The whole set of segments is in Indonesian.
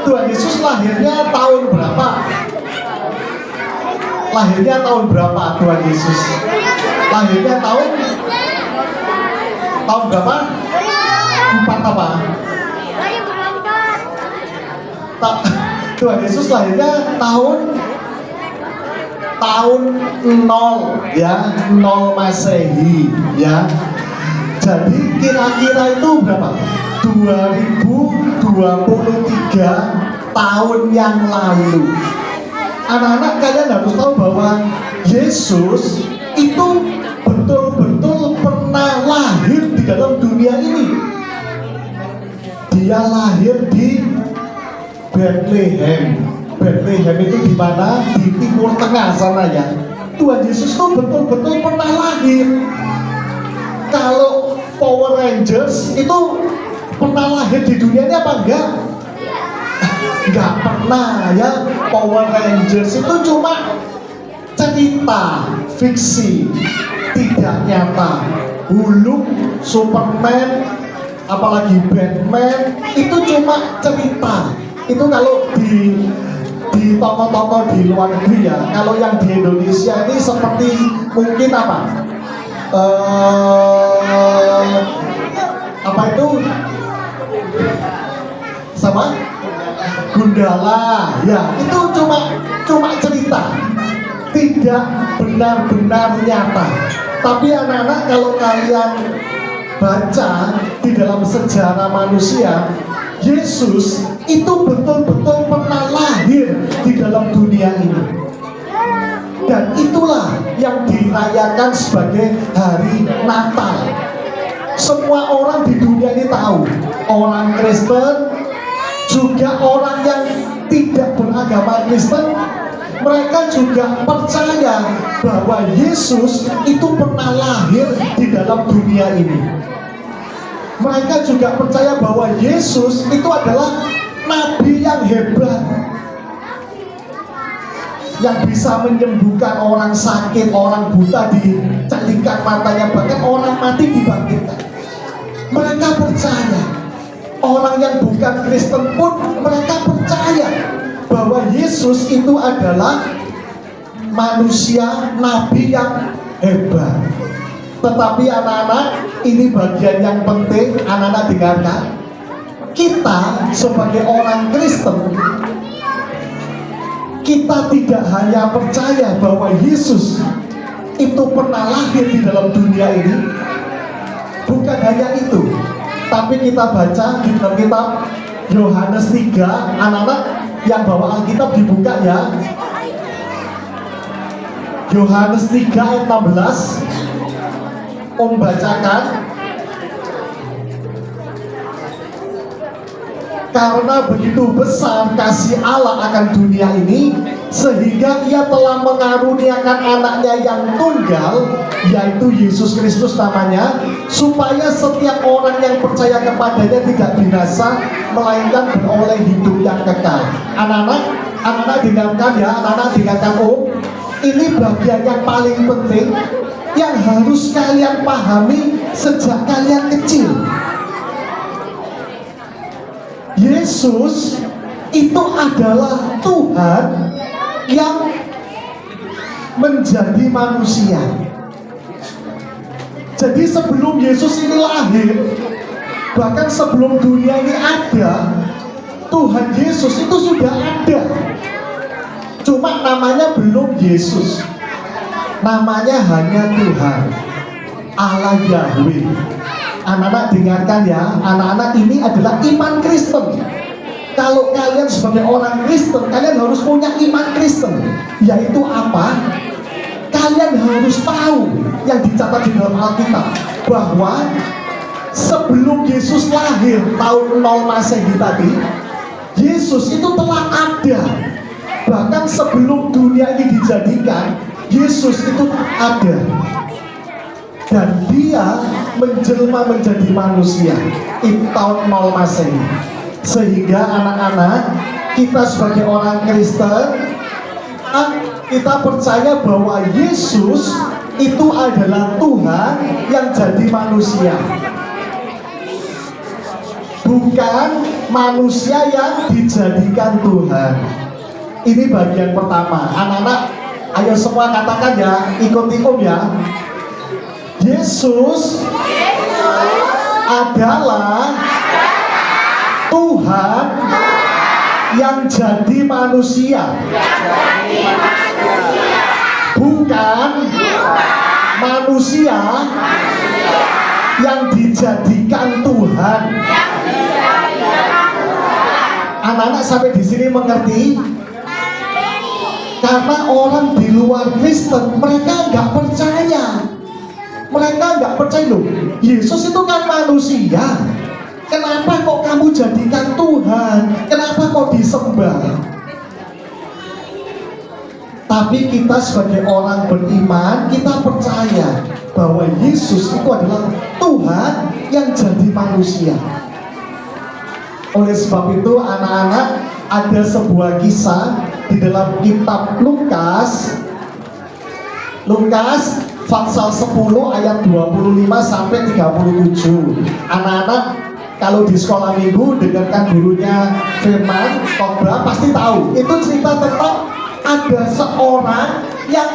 Tuhan Yesus lahirnya tahun berapa? Lahirnya tahun berapa Tuhan Yesus? Lahirnya tahun berapa? 4 apa? Tuhan Yesus lahirnya tahun 0 ya, 0 Masehi ya. Jadi kira-kira itu berapa? 2023 tahun yang lalu. Anak-anak, kalian harus tahu bahwa Yesus itu betul-betul pernah lahir di dalam dunia ini. Dia lahir di Bethlehem. Bethlehem itu di mana? Di Timur Tengah sana ya. Tuhan Yesus itu betul-betul pernah lahir. Kalau Power Rangers itu pernah lahir di dunia ini apa enggak? Enggak pernah ya. Power Rangers itu cuma cerita fiksi, tidak nyata. Hulk, Superman, apalagi Batman itu cuma cerita. Itu kalau di toko-toko di luar negeri ya. Kalau yang di Indonesia ini seperti mungkin apa? Apa itu? Sama Gundala ya, itu cuma cerita, tidak benar-benar nyata. Tapi anak-anak, kalau kalian baca di dalam sejarah manusia, Yesus itu betul-betul pernah lahir di dalam dunia ini. Dan itulah yang dirayakan sebagai hari Natal. Semua orang di dunia ini tahu, orang Kristen, juga orang yang tidak beragama Kristen, mereka juga percaya bahwa Yesus itu pernah lahir di dalam dunia ini. Mereka juga percaya bahwa Yesus itu adalah nabi yang hebat, yang bisa menyembuhkan orang sakit, orang buta dicelikan matanya, bahkan orang mati dibangkitkan. Mereka percaya. Orang yang bukan Kristen pun mereka percaya bahwa Yesus itu adalah manusia, nabi yang hebat. Tetapi anak-anak, ini bagian yang penting, anak-anak dengarkan. Kita sebagai orang Kristen, kita tidak hanya percaya bahwa Yesus itu pernah lahir di dalam dunia ini. Bukan hanya itu, tapi kita baca di dalam kitab Yohanes 3, anak-anak yang bawa Alkitab dibuka ya. Yohanes 3 ayat 16, Om bacakan. Karena begitu besar kasih Allah akan dunia ini, sehingga Ia telah mengaruniakan anaknya yang tunggal, yaitu Yesus Kristus namanya, supaya setiap orang yang percaya kepadanya tidak binasa, melainkan beroleh hidup yang kekal. Anak-anak dengarkan ya, anak-anak dengarkan Om. Ini bagian yang paling penting yang harus kalian pahami sejak kalian kecil. Yesus itu adalah Tuhan yang menjadi manusia. Jadi sebelum Yesus ini lahir, bahkan sebelum dunia ini ada, Tuhan Yesus itu sudah ada. Cuma namanya belum Yesus, namanya hanya Tuhan, Allah Yahweh. Anak-anak dengarkan ya, anak-anak, ini adalah iman Kristen. Kalau kalian sebagai orang Kristen, kalian harus punya iman Kristen. Yaitu apa? Kalian harus tahu yang dicatat di dalam Alkitab, bahwa sebelum Yesus lahir tahun 0 Masehi tadi, Yesus itu telah ada. Bahkan sebelum dunia ini dijadikan, Yesus itu ada. Dan Dia menjelma menjadi manusia di tahun 0 Masehi. Sehingga anak-anak, kita sebagai orang Kristen, kita percaya bahwa Yesus itu adalah Tuhan yang jadi manusia. bukan manusia yang dijadikan Tuhan. Ini bagian pertama. Anak-anak, ayo semua katakan ya, ikut-ikut ya. Yesus adalah Tuhan yang jadi manusia, bukan manusia yang dijadikan Tuhan. Anak-anak sampai di sini mengerti? Karena orang di luar Kristen mereka nggak percaya. Mereka nggak percaya loh. Yesus itu kan manusia. Kenapa kok kamu jadikan Tuhan? Kenapa kok disembah? Tapi kita sebagai orang beriman, kita percaya bahwa Yesus itu adalah Tuhan yang jadi manusia. Oleh sebab itu anak-anak, ada sebuah kisah di dalam kitab Lukas pasal 10 ayat 25 sampai 37. Anak-anak kalau di sekolah minggu dengarkan gurunya firman khotbah pasti tahu. Itu cerita tentang ada seorang yang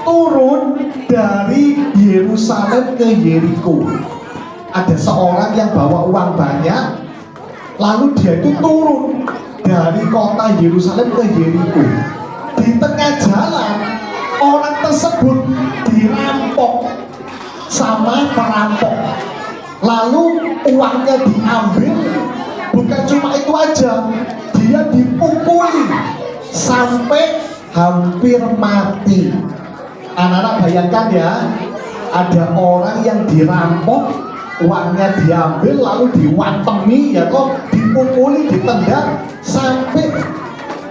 turun dari Yerusalem ke Yeriko. Ada seorang yang bawa uang banyak, lalu dia itu turun dari kota Yerusalem ke Yeriko. Di tengah jalan, orang tersebut dirampok sama perampok. Lalu uangnya diambil. Bukan cuma itu aja, dia dipukuli sampai hampir mati. Anak-anak bayangkan ya, ada orang yang dirampok, uangnya diambil lalu diwantemi ya kok, dipukuli, ditendang sampai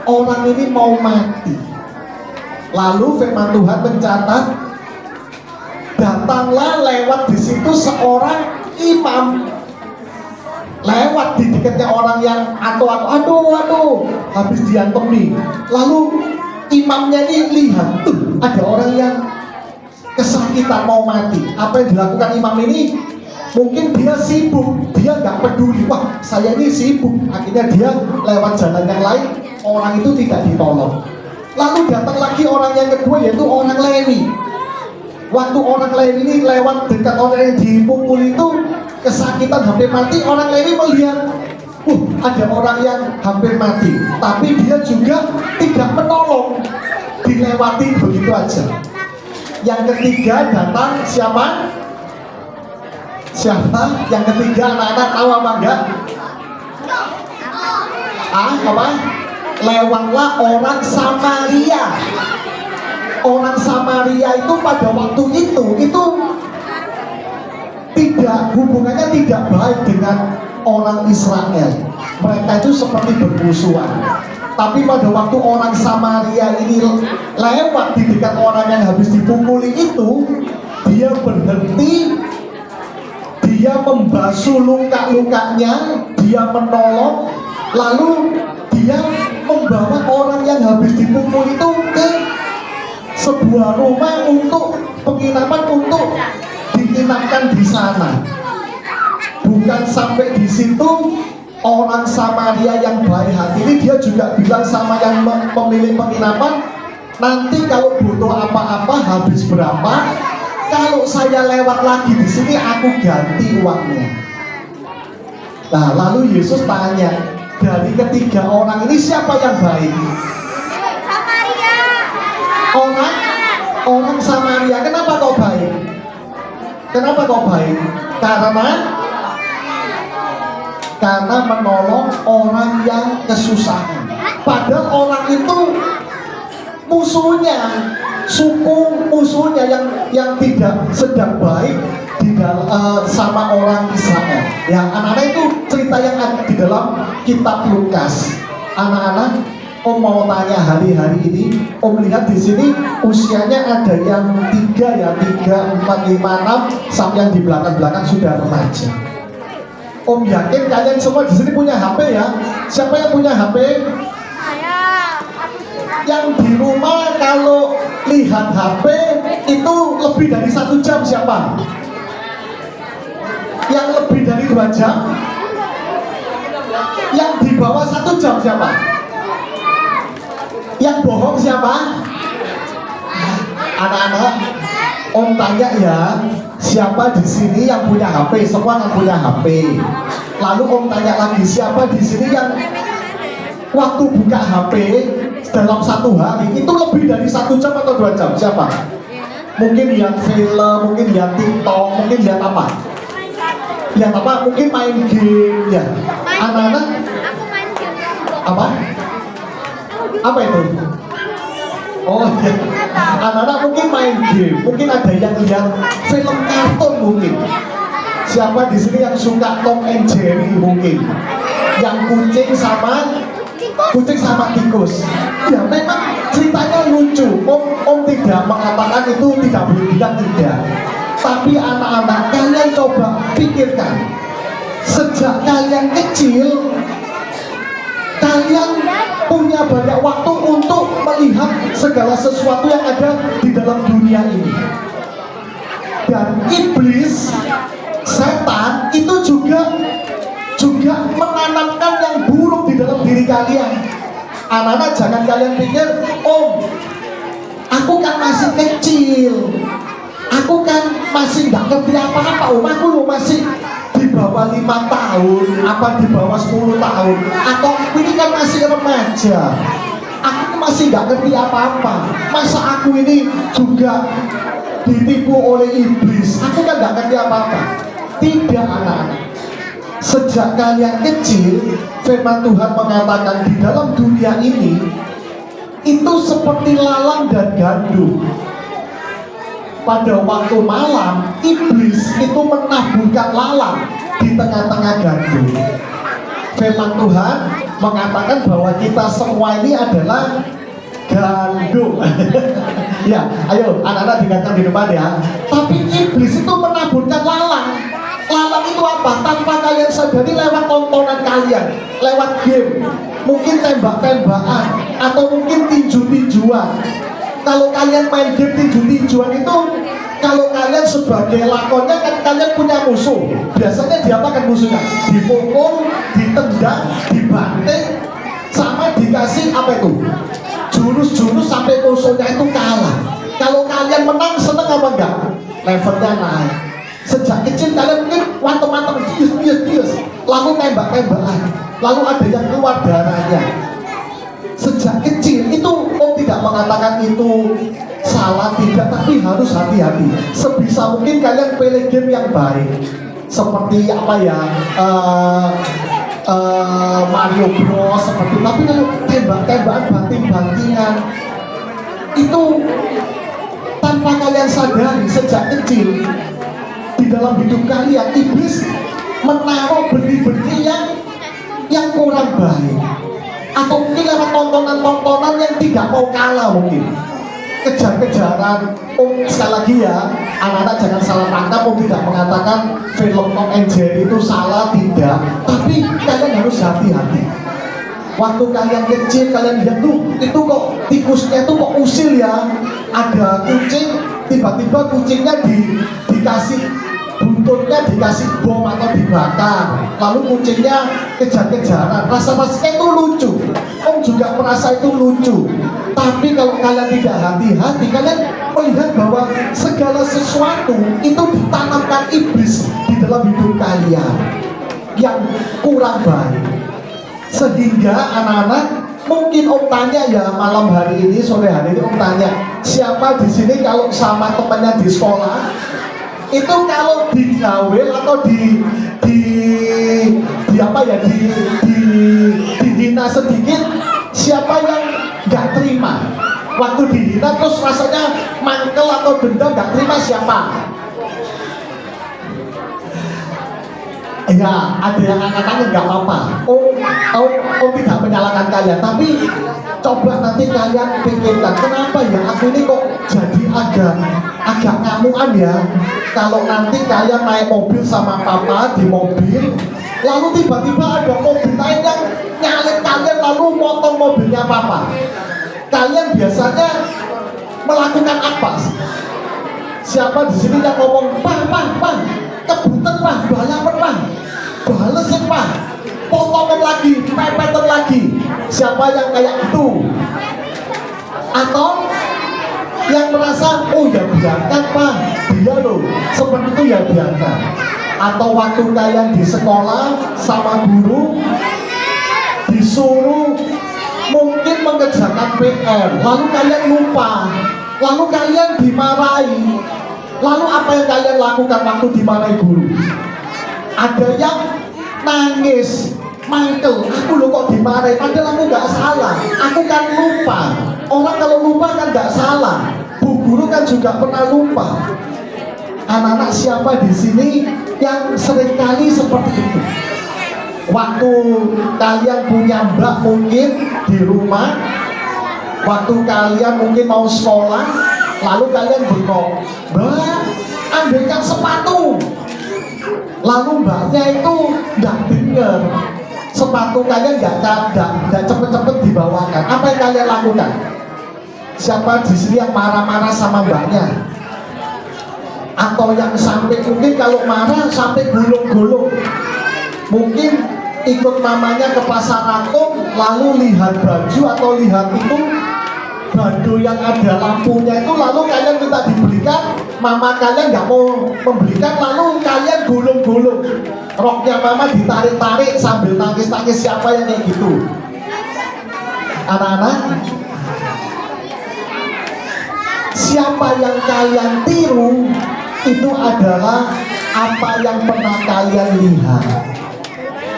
orang ini mau mati. Lalu firman Tuhan mencatat, datanglah lewat di situ seorang imam, lewat di dekatnya orang yang aduh habis diantemi. Lalu imamnya ini lihat, ada orang yang kesakitan mau mati. Apa yang dilakukan imam ini? Mungkin dia sibuk, dia nggak peduli, wah saya ini sibuk. Akhirnya dia lewat jalan yang lain, orang itu tidak ditolong. Lalu datang lagi orang yang kedua, yaitu orang Lewi. Waktu orang Lewi ini lewat dekat orang yang dipukul itu, kesakitan hampir mati, orang Lewi melihat ada orang yang hampir mati, tapi dia juga tidak menolong, dilewati begitu aja. Yang ketiga datang siapa? Yang ketiga anak-anak tahu apa enggak? Apa? Lewatlah orang Samaria. Orang Samaria itu pada waktu itu tidak, hubungannya tidak baik dengan orang Israel. Mereka itu seperti bermusuhan. Tapi pada waktu orang Samaria ini lewat di dekat orang yang habis dipukuli itu, dia berhenti, dia membasuh luka-lukanya, dia menolong, lalu dia membawa orang yang habis dipukul itu ke sebuah rumah untuk penginapan, untuk diinapkan di sana. Bukan sampai di situ, orang Samaria yang baik hati ini dia juga bilang sama yang pemilik penginapan, nanti kalau butuh apa-apa habis berapa, kalau saya lewat lagi di sini aku ganti uangnya. Nah, lalu Yesus tanya, dari ketiga orang ini siapa yang baik? Samaria. Orang Samaria. Kenapa kok baik? Kenapa kok baik? Karena menolong orang yang kesusahan. Padahal orang itu musuhnya, suku musuhnya yang tidak sedang baik di dalam sama orang Israel. Ya, anak-anak itu cerita yang ada di dalam kitab Lukas. Anak-anak, Om mau tanya hari-hari ini, Om lihat di sini usianya ada yang 3 ya, 3, 4, 5, 6, sampai yang di belakang-belakang sudah remaja. Om yakin kalian semua di sini punya HP ya. Siapa yang punya HP? Saya. Yang di rumah kalau lihat HP itu lebih dari 1 jam siapa? Yang lebih dari 2 jam? Yang di bawah 1 jam siapa? Yang bohong siapa? Anak-anak, Om tanya ya, siapa di sini yang punya HP? Semua yang punya HP. Lalu Om tanya lagi, siapa di sini yang waktu buka HP dalam 1 hari itu lebih dari 1 jam atau 2 jam? Siapa? Mungkin lihat film, mungkin lihat TikTok, mungkin lihat apa? Lihat apa? Mungkin main game ya. Anak-anak Aku main game. apa? Apa itu? Oh iya. Anak-anak mungkin main game, mungkin ada yang lihat film kartun mungkin. Siapa di sini yang suka Tom and Jerry mungkin? Yang kucing sama tikus. Ya memang ceritanya lucu. Om tidak mengatakan itu tidak boleh bilang tidak. Tapi anak-anak kalian coba pikirkan. Sejak kalian kecil, kalian punya banyak waktu untuk melihat segala sesuatu yang ada di dalam dunia ini. Dan iblis, setan itu juga menanamkan yang buruk di dalam diri kalian. Anak-anak jangan kalian pikir, Om, aku kan masih kecil, aku kan masih nggak ngerti apa-apa, Om, aku loh masih di bawah 5 tahun, apa di bawah 10 tahun, atau aku ini kan masih remaja, aku masih nggak ngerti apa-apa, masa aku ini juga ditipu oleh iblis, aku kan nggak ngerti apa-apa. Tidak, anak-anak. Sejak kalian kecil, firman Tuhan mengatakan di dalam dunia ini itu seperti lalang dan gandum. Pada waktu malam, iblis itu menaburkan lalang di tengah-tengah gandum. Firman Tuhan mengatakan bahwa kita semua ini adalah gandum. Ya, ayo anak-anak dengarkan di depan ya. Tapi iblis itu menaburkan lalang. Lalang itu apa? Tanpa kalian sadari lewat tontonan kalian, lewat game, mungkin tembak-tembakan, atau mungkin tinju-tinjuan. Kalau kalian main game tinju-tinjuan itu, kalau kalian sebagai lakonnya kan kalian punya musuh. Biasanya diapakan musuhnya? Dipukul, ditendang, dibanting, sama dikasih apa itu? Jurus-jurus sampai musuhnya itu kalah. Kalau kalian menang, seneng apa enggak? Levelnya naik. Sejak kecil kalian mungkin wantem-wantem, dius, lalu tembak-tembakan, lalu ada yang keluar darahnya. Sejak kecil itu Om tidak mengatakan itu salah, tidak, tapi harus hati-hati. Sebisa mungkin kalian pilih game yang baik, seperti apa ya, Mario Bros seperti. Tapi kalau tembak-tembakan, banting-bantingan itu tanpa kalian sadari sejak kecil di dalam hidup kalian, iblis menaruh benih-benih yang kurang baik, atau mungkin lewat tontonan-tontonan yang tidak mau kalah, mungkin kejar-kejaran. Om sekali lagi ya, anak-anak jangan salah tangkap. Om tidak mengatakan film Tom and Jerry itu salah, tidak, tapi kalian harus hati-hati. Waktu kalian kecil, kalian lihat tuh, itu kok tikusnya itu kok usil ya, ada kucing, tiba-tiba kucingnya dikasih buntutnya, dikasih bom atau dibakar, lalu kucingnya kejar-kejaran. Rasa-rasanya itu lucu. Om juga merasa itu lucu. Tapi kalau kalian tidak hati-hati, kalian melihat bahwa segala sesuatu itu ditanamkan iblis di dalam hidup kalian yang kurang baik. Sehingga anak-anak, mungkin Om tanya ya, malam hari ini, sore hari ini Om tanya, siapa di sini kalau sama temannya di sekolah itu kalau digawel atau dihina sedikit, siapa yang nggak terima? Waktu dihina terus rasanya mangkel atau dendam, nggak terima, siapa? Ya, ada yang angkat-angkat, nggak apa-apa. Om tidak menyalahkan kalian, tapi coba nanti kalian pikirkan, kenapa ya aku ini kok jadi agak ngamuan ya. Kalau nanti kalian naik mobil sama papa di mobil, lalu tiba-tiba ada mobil lain yang nyalip kalian lalu motong mobilnya papa, kalian biasanya melakukan apa? Siapa di sini yang ngomong, Pak, kebutan Pak, balapan Pak, balesin Pak, potongan lagi, pepetan lagi. Siapa yang kayak itu? Atau yang merasa, oh ya biarkan Pak, dia loh seperti itu ya biarkan. Atau waktu kalian di sekolah sama guru disuruh mungkin mengerjakan PR, lalu kalian lupa, lalu kalian dimarahi, lalu apa yang kalian lakukan waktu dimarahi guru? Ada yang nangis, mangkel, aku loh kok dimarahi, padahal aku nggak salah, aku kan lupa. Orang kalau lupa kan nggak salah, bu guru kan juga pernah lupa. Anak-anak siapa di sini yang seringkali seperti itu? Waktu kalian punya mbak mungkin di rumah, waktu kalian mungkin mau sekolah, lalu kalian bengok, Mbak, ambilkan sepatu. Lalu mbaknya itu nggak dengar, sepatu kalian nggak cepet-cepet dibawakan. Apa yang kalian lakukan? Siapa di sini yang marah-marah sama mbaknya? Atau yang sampai mungkin kalau marah sampai gulung-gulung, mungkin ikut mamanya ke pasar Atom, lalu lihat baju atau lihat itu baju yang ada lampunya itu, lalu kalian minta dibelikan, mama kalian nggak mau membelikan, lalu kalian gulung-gulung, roknya mama ditarik-tarik sambil nangis-nangis. Siapa yang kayak gitu? Anak-anak, siapa yang kalian tiru itu adalah apa yang pernah kalian lihat.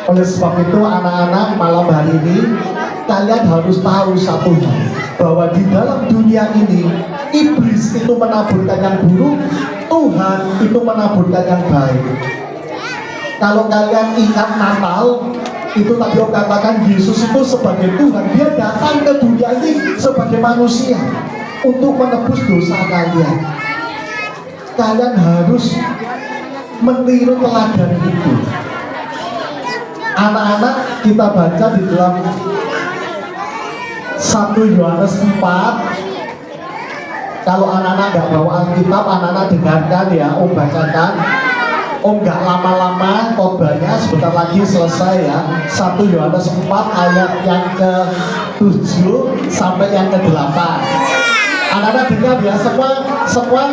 Oleh sebab itu anak-anak, malam hari ini kalian harus tahu satu hal, bahwa di dalam dunia ini iblis itu menaburkan yang buruk, Tuhan itu menaburkan yang baik. Kalau kalian ingat Natal, itu tadi Om katakan Yesus itu sebagai Tuhan, dia datang ke dunia ini sebagai manusia untuk menebus dosa kalian. Kalian harus meniru teladan itu. Anak-anak, kita baca di dalam 1 Yohanes 4. Kalau anak-anak nggak bawa Alkitab, anak-anak dengarkan ya, Om bacakan. Om nggak lama-lama, khotbahnya sebentar lagi selesai ya. 1 Yohanes 4 ayat yang ke-7 sampai yang ke-8. Anak-anak dengar ya, semua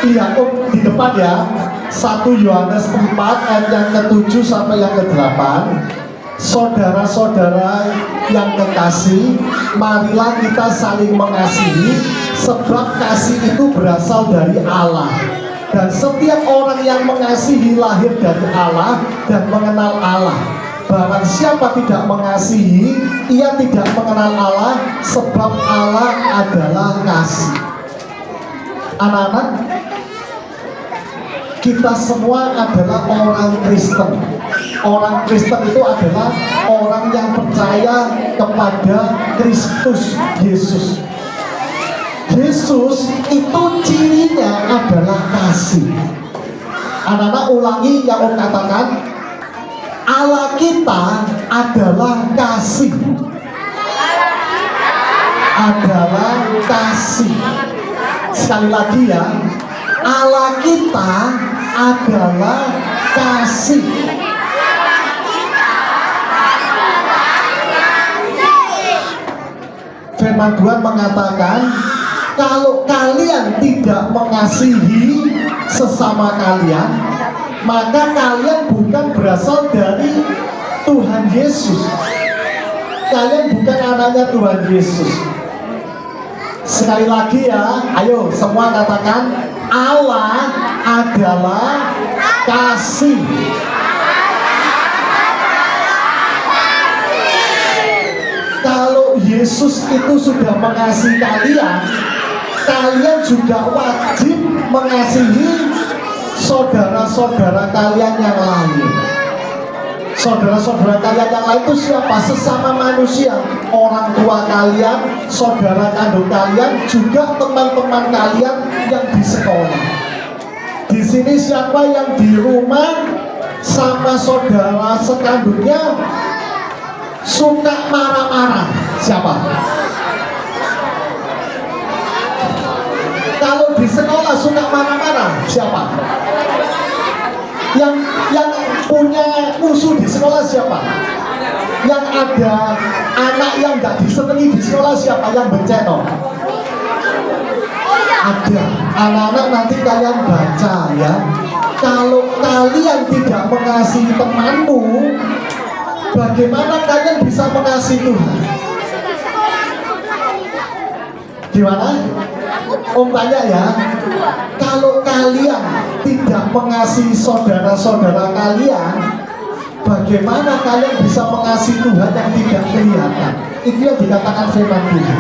lihat Om di depan ya. 1 Yohanes 4 ayat yang ke-7 sampai yang ke-8. Saudara-saudara yang kekasih, marilah kita saling mengasihi, sebab kasih itu berasal dari Allah. Dan setiap orang yang mengasihi lahir dari Allah dan mengenal Allah. Barang siapa tidak mengasihi, ia tidak mengenal Allah, sebab Allah adalah kasih. Anak-anak, kita semua adalah orang Kristen. Orang Kristen itu adalah orang yang percaya kepada Kristus Yesus. Yesus itu cirinya adalah kasih. Anak-anak ulangi yang Om katakan, Allah kita adalah kasih. Adalah kasih. Sekali lagi ya, Allah kita adalah kasih. Firman Tuhan mengatakan, kalau kalian tidak mengasihi sesama kalian, maka kalian bukan berasal dari Tuhan Yesus. Kalian bukan anaknya Tuhan Yesus. Sekali lagi ya, ayo semua katakan, Allah adalah kasih. Kalau Yesus itu sudah mengasihi kalian, kalian juga wajib mengasihi saudara-saudara kalian yang lain. Saudara-saudara kalian yang lain itu siapa? Sesama manusia, orang tua kalian, saudara kandung kalian, juga teman-teman kalian yang di sekolah. Di sini siapa yang di rumah sama saudara sekandungnya suka marah-marah? Siapa? Kalau di sekolah suka marah-marah, siapa? Yang punya musuh rusuh di sekolah siapa? Yang ada anak yang nggak disenangi di sekolah siapa? Yang bencana? Ada. Anak-anak nanti kalian baca ya. Kalau kalian tidak mengasihi temanmu, bagaimana kalian bisa mengasihi Tuhan? Gimana? Om tanya ya. Kalau kalian tidak mengasihi saudara-saudara kalian, bagaimana kalian bisa mengasihi Tuhan yang tidak kelihatan? Itu yang dikatakan firman Tuhan.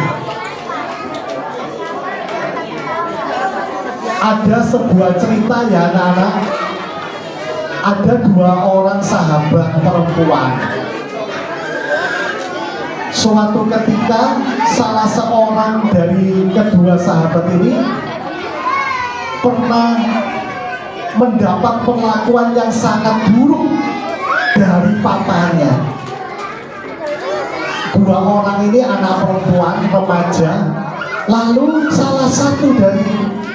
Ada sebuah cerita ya anak-anak. Ada dua orang sahabat perempuan. Suatu ketika salah seorang dari kedua sahabat ini pernah mendapat perlakuan yang sangat buruk dari papanya. Dua orang ini anak perempuan remaja. Lalu salah satu dari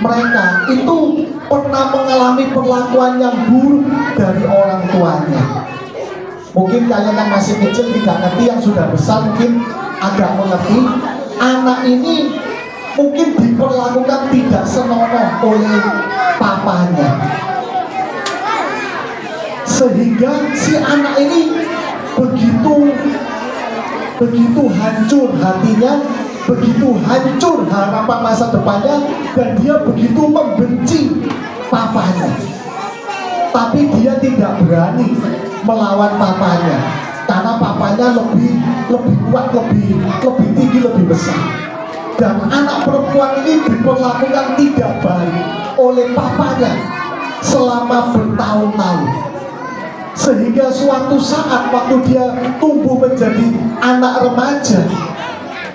mereka itu pernah mengalami perlakuan yang buruk dari orang tuanya. Mungkin kalian yang masih kecil tidak ngerti, yang sudah besar mungkin agak mengerti. Anak ini mungkin diperlakukan tidak senonoh oleh papanya, sehingga si anak ini begitu hancur hatinya, begitu hancur harapan masa depannya, dan dia begitu membenci papanya. Tapi dia tidak berani melawan papanya karena papanya lebih kuat, lebih tinggi, lebih besar. Dan anak perempuan ini diperlakukan tidak baik oleh papanya selama bertahun-tahun, sehingga suatu saat waktu dia tumbuh menjadi anak remaja,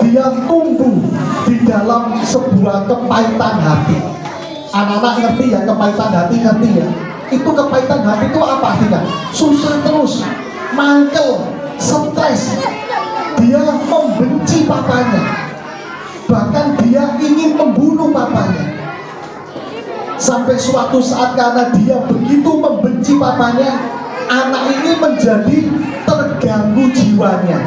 dia tumbuh di dalam sebuah kepahitan hati. Anak-anak ngerti ya kepahitan hati, ngerti ya? Itu kepahitan hati itu apa artinya? Susah terus, mangkel, stres. Dia membenci papanya, bahkan dia ingin membunuh papanya. Sampai suatu saat karena dia begitu membenci papanya, anak ini menjadi terganggu jiwanya,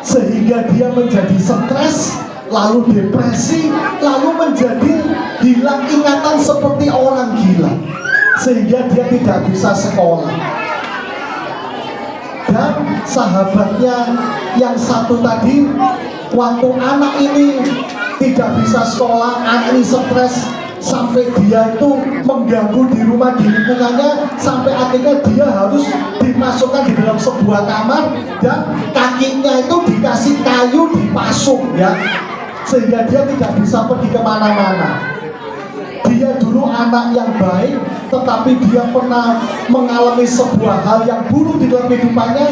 sehingga dia menjadi stres, lalu depresi, lalu menjadi hilang ingatan seperti orang gila, sehingga dia tidak bisa sekolah. Dan sahabatnya yang satu tadi, waktu anak ini tidak bisa sekolah, anak ini stres, sampai dia itu mengganggu di rumah, di lingkungannya, sampai akhirnya dia harus dimasukkan di dalam sebuah kamar dan kakinya itu dikasih kayu dipasung ya, sehingga dia tidak bisa pergi kemana-mana. Dia dulu anak yang baik, tetapi dia pernah mengalami sebuah hal yang buruk di dalam kehidupannya,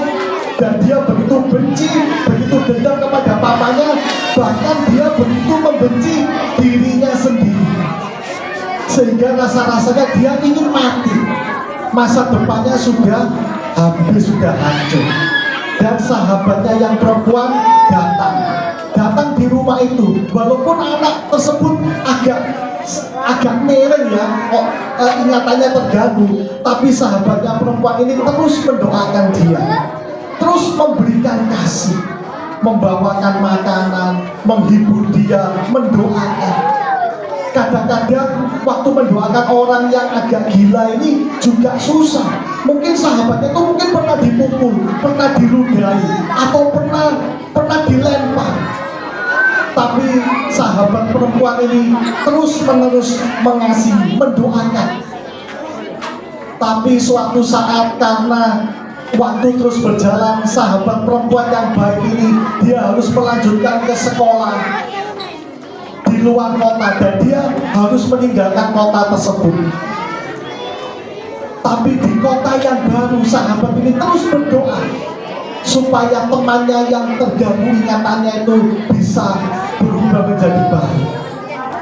dan dia begitu benci, begitu dendam kepada papanya, bahkan dia begitu membenci dirinya sendiri, sehingga rasa-rasanya dia ingin mati. Masa depannya sudah habis, sudah hancur. Dan sahabatnya yang perempuan datang di rumah itu. Walaupun anak tersebut agak mereng ya, ingatannya terganggu, tapi sahabatnya perempuan ini terus mendoakan dia, terus memberikan kasih, membawakan makanan, menghibur dia, mendoakan. Kadang-kadang waktu mendoakan orang yang agak gila ini juga susah. Mungkin sahabatnya itu mungkin pernah dipukul, pernah diludahi, atau pernah dilempar. Tapi sahabat perempuan ini terus-menerus mengasihi, mendoakan. Tapi suatu saat karena waktu terus berjalan, sahabat perempuan yang baik ini dia harus melanjutkan ke sekolah di luar kota, dan dia harus meninggalkan kota tersebut. Tapi di kota yang baru, sahabat ini terus berdoa supaya temannya yang terganggu ingatannya itu bisa berubah menjadi baik.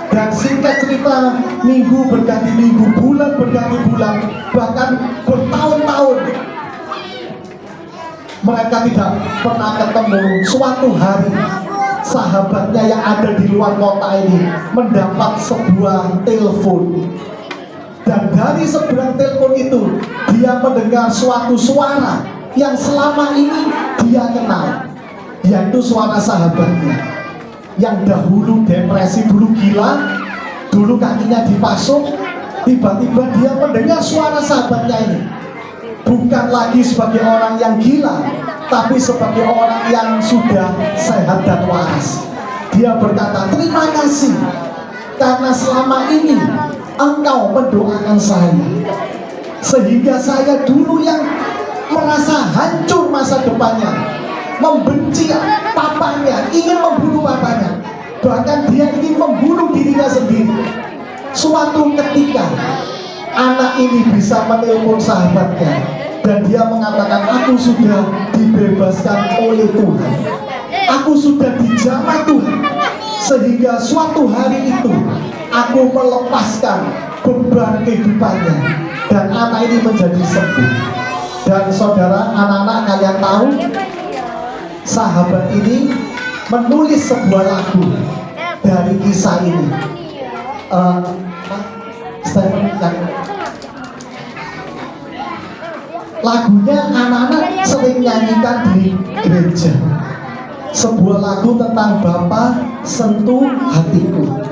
Dan singkat cerita, minggu berganti minggu, bulan berganti bulan, bahkan bertahun-tahun mereka tidak pernah ketemu. Suatu hari sahabatnya yang ada di luar kota ini mendapat sebuah telepon. Dan dari seberang telepon itu dia mendengar suatu suara yang selama ini dia kenal, yaitu suara sahabatnya yang dahulu depresi, dulu gila, dulu kakinya dipasung. Tiba-tiba dia mendengar suara sahabatnya ini, bukan lagi sebagai orang yang gila, tapi sebagai orang yang sudah sehat dan waras. Dia berkata, terima kasih karena selama ini engkau mendoakan saya, sehingga saya dulu yang merasa hancur masa depannya, membenci papanya, ingin membunuh papanya, bahkan dia ingin membunuh dirinya sendiri. Suatu ketika anak ini bisa menelpon sahabatnya dan dia mengatakan, aku sudah dibebaskan oleh Tuhan, aku sudah dijamah Tuhan, sehingga suatu hari itu aku melepaskan beban kehidupannya dan anak ini menjadi sembuh. Dan saudara, anak-anak, kalian tahu sahabat ini menulis sebuah lagu dari kisah ini. Stephen, lagunya anak-anak sering nyanyikan di gereja. Sebuah lagu tentang Bapa sentuh hatiku.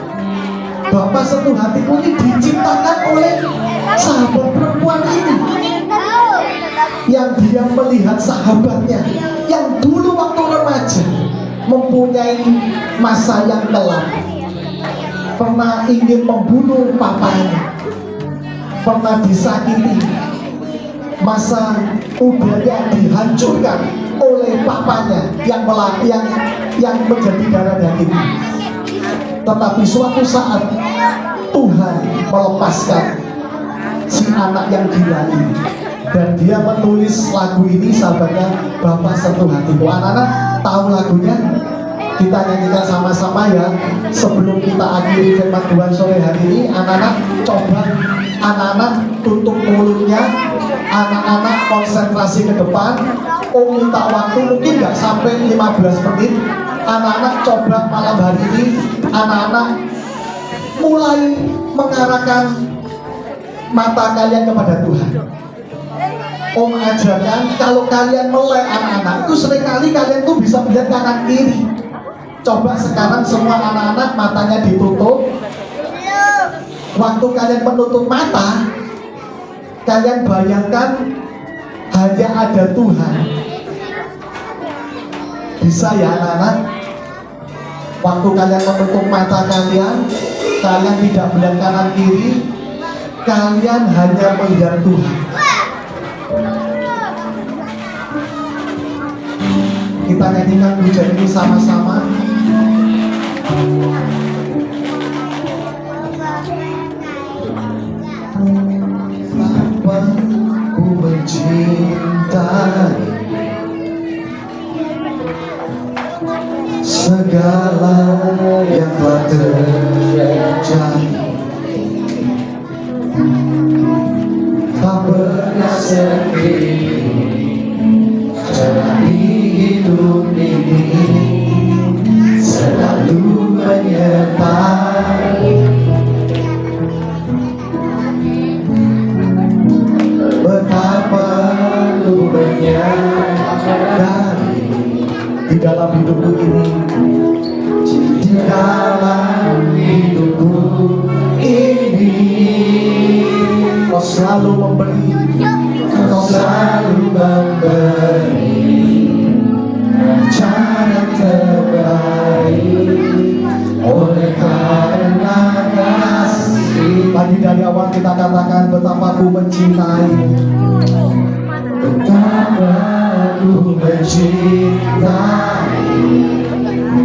Bapa sentuh hatiku ini diciptakan oleh sahabat perempuan ini, yang dia melihat sahabatnya yang dulu waktu remaja mempunyai masa yang kelam, pernah ingin membunuh papanya, pernah disakiti, masa mudanya dihancurkan oleh papanya yang menjadi darah daging. Tetapi suatu saat Tuhan melepaskan si anak yang gila ini, dan dia menulis lagu ini, sahabatnya, Bapa sentuh hatiku. Anak-anak tahu lagunya? Kita nyanyikan sama-sama ya sebelum kita akhiri firman Tuhan sore hari ini. Anak-anak coba, anak-anak tutup mulutnya, anak-anak konsentrasi ke depan. Minta waktu mungkin nggak sampai 15 menit. Anak-anak coba malam hari ini, anak-anak mulai mengarahkan mata kalian kepada Tuhan. Om ajarkan, kalau kalian melek anak-anak itu seringkali kalian tuh bisa melihat kanan kiri. Coba sekarang semua anak-anak matanya ditutup. Waktu kalian menutup mata, kalian bayangkan hanya ada Tuhan. Bisa ya anak-anak? Waktu kalian menutup mata kalian tidak melihat kanan kiri, kalian hanya melihat Tuhan. Kita nyanyikan pujian ini sama-sama. Bapa, ku mencintai segala yang telah terjadi, tak pernah sendiri jalani hidup ini, selalu menyertai. Betapa ku menyadari di dalam hidupku ini, di dalam hidupku ini, kau selalu memberi, kau selalu memberi cara terbaik. Oleh karena kasih, tadi dari awal kita katakan betapa ku mencintai, betapa ku mencintai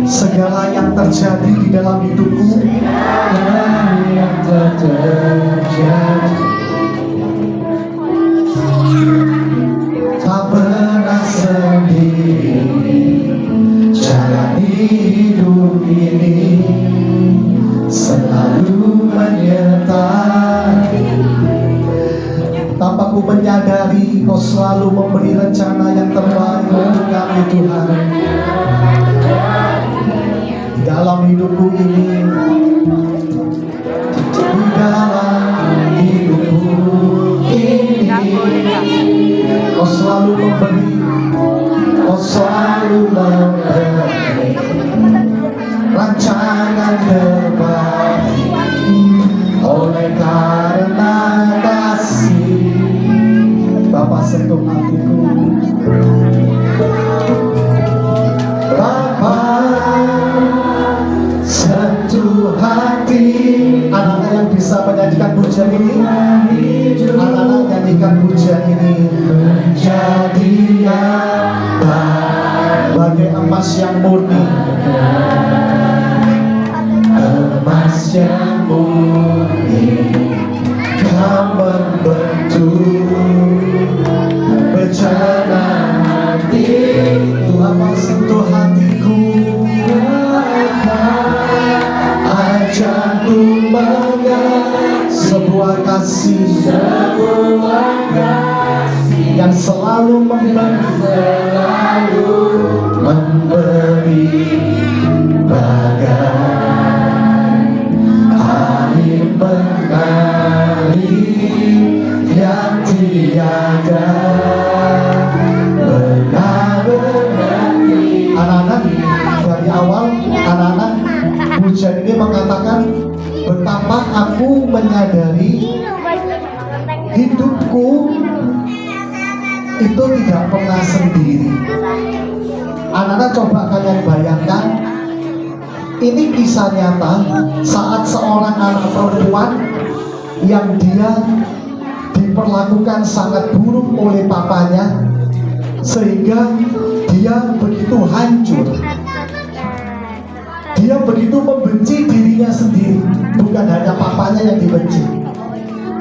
segala yang terjadi di dalam hidupku, segala yang terjadi. Tak pernah sendiri jalani hidup ini, selalu menyertai. Tanpa ku menyadari, kau selalu memberi rencana yang terbaik untuk kami Tuhan. Di dalam hidupku ini, di dalam hidup pujian ini? Anak-anak nyanyikan pujian ini. Menjadi nyata bagai emas yang murni, emas yang murni, kau membentuk bencana hati. Tuhan mensentuh hatiku, ajarku mengenal sebuah kasih yang selalu memberi bagai air mengalir yang tiada berhenti. Anak-anak, dari awal anak-anak pujian ini mengatakan betapa aku menyadari hidupku itu tidak pernah sendiri. Anak-anak coba kalian bayangkan, ini kisah nyata saat seorang anak perempuan yang dia diperlakukan sangat buruk oleh papanya, sehingga dia begitu hancur. Dia begitu membenci dirinya sendiri. Bukan hanya papanya yang dibenci,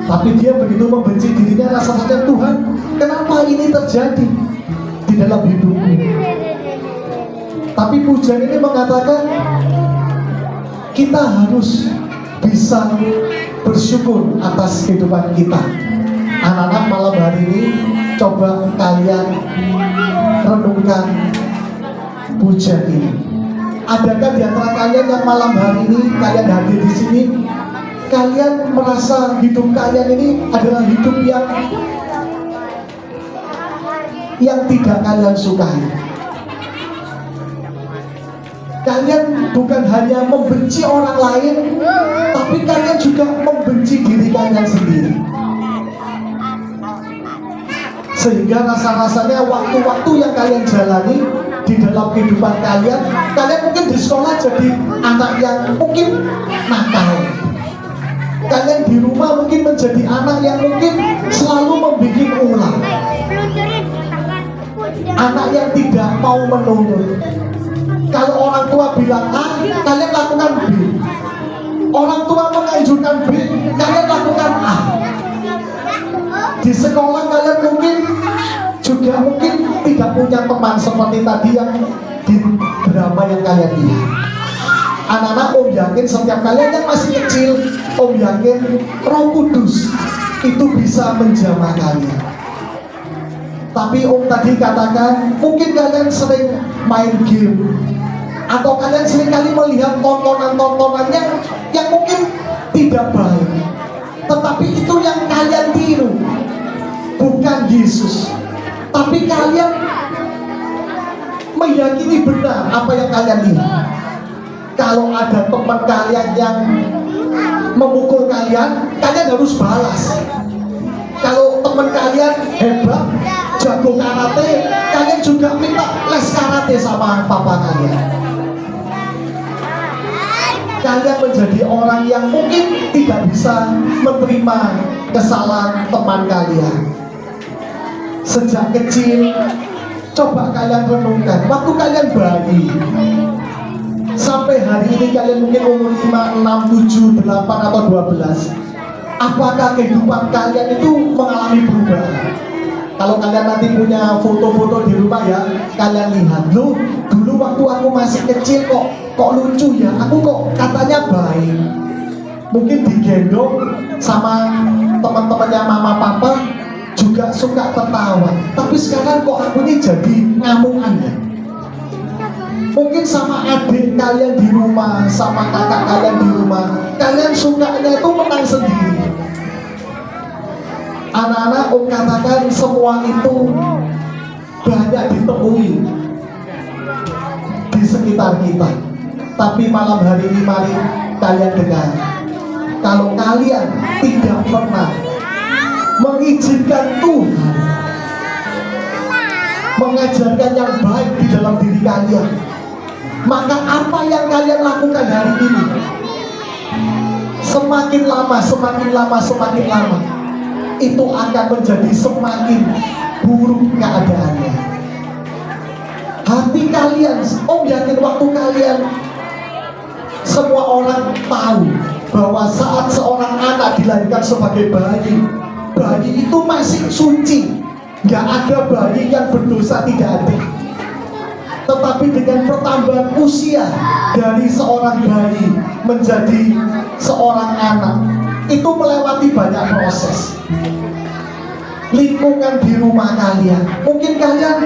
tapi dia begitu membenci dirinya. Rasa saja, Tuhan, kenapa ini terjadi di dalam hidupku? Tapi pujian ini mengatakan kita harus bisa bersyukur atas kehidupan kita. Anak-anak, malam hari ini coba kalian renungkan pujian ini. Adakah di antara kalian yang malam hari ini kalian hadir di sini, kalian merasa hidup kalian ini adalah hidup yang tidak kalian sukai? Kalian bukan hanya membenci orang lain, tapi kalian juga membenci diri kalian sendiri. Sehingga rasa-rasanya waktu-waktu yang kalian jalani di dalam kehidupan kalian mungkin di sekolah jadi anak yang mungkin nakal. Kalian di rumah mungkin menjadi anak yang mungkin selalu membuat ulah. Anak yang tidak mau menurut. Kalau orang tua bilang A, kalian lakukan B. Orang tua menganjurkan B, kalian lakukan A. Di sekolah kalian mungkin juga tidak punya teman seperti tadi yang di drama yang kalian lihat. Anak-anak, Om yakin setiap kalian yang masih kecil, Om yakin Roh Kudus itu bisa menjamah kalian. Tapi Om tadi katakan, mungkin kalian sering main game, atau kalian sering kali melihat tontonan-tontonan yang mungkin tidak baik. Tetapi itu yang kalian tiru, bukan Yesus. Tapi kalian meyakini benar apa yang kalian lihat. Kalau ada teman kalian yang memukul kalian, kalian harus balas. Kalau teman kalian hebat, jago karate, kalian juga minta les karate sama papa kalian. Kalian menjadi orang yang mungkin tidak bisa menerima kesalahan teman kalian. Sejak kecil, coba kalian renungkan, waktu kalian bayi sampai hari ini kalian mungkin umur 5, 6, 7, 8 atau 12, apakah kehidupan kalian itu mengalami perubahan? Kalau kalian nanti punya foto-foto di rumah ya, kalian lihat, loh dulu waktu aku masih kecil kok lucu ya, aku kok katanya baik, mungkin digendong sama teman-temannya mama papa juga suka tertawa, tapi sekarang kok aku ini jadi ngamungan ya. Mungkin sama adik kalian di rumah, sama kakak kalian di rumah, kalian sukanya itu menang sendiri. Anak-anak, Om katakan semua itu banyak ditemui di sekitar kita. Tapi malam hari ini mari kalian dengar, kalau kalian tidak pernah mengizinkan Tuhan mengajarkan yang baik di dalam diri kalian, maka apa yang kalian lakukan hari ini semakin lama itu akan menjadi semakin buruk keadaannya. Hati kalian, Om yakin waktu kalian, semua orang tahu bahwa saat seorang anak dilahirkan sebagai bayi itu masih suci, nggak ada bayi yang berdosa, tidak ada. Tetapi dengan pertambahan usia dari seorang bayi menjadi seorang anak, itu melewati banyak proses. Lingkungan di rumah kalian, mungkin kalian